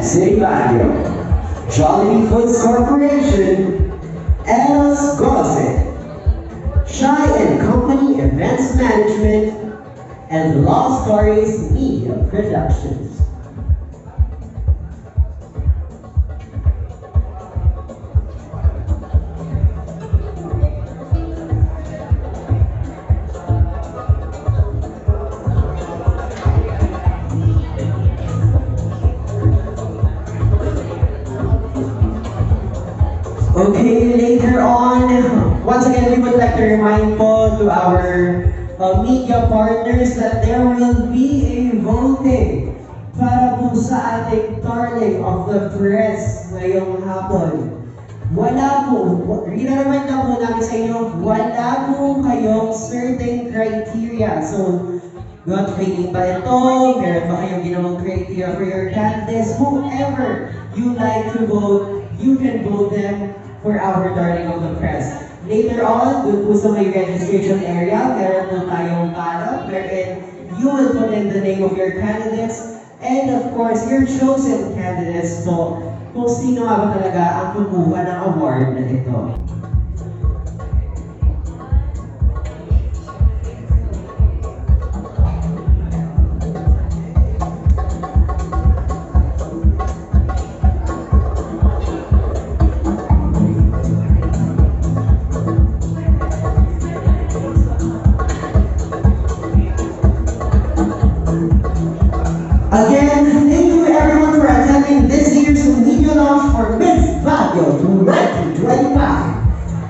City Baguio, Jollibee Foods Corporation, Els Gossip, Shy and Company Events Management, and Lost Stories Media Productions. Okay, later on, once again, we would like to remind po to our media partners that there will be a voting para po sa ating darling of the press ngayong hapon. Wala po, remind na po namin sa inyo, wala po kayong certain criteria. So, not training ba ito? Meron ba kayong ginawang criteria for your candidates? Whoever you like to vote, you can vote them for our darling of the press. Later on, dun po sa may registration area, meron po tayong ballot wherein you will put in the name of your candidates and of course, your chosen candidates po kung sino nga ba talaga ang kumuha ng award na ito. Again, thank you everyone for attending this year's media launch for Miss Baguio 2025.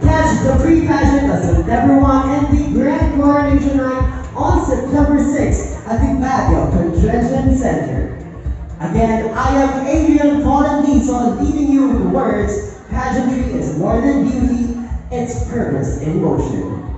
Catch the pre-pageant on September 1 and the grand coronation night on September 6 at the Baguio Convention Center. Again, I am Adrian Volantino leaving you with the words, pageantry is more than beauty, it's purpose in motion.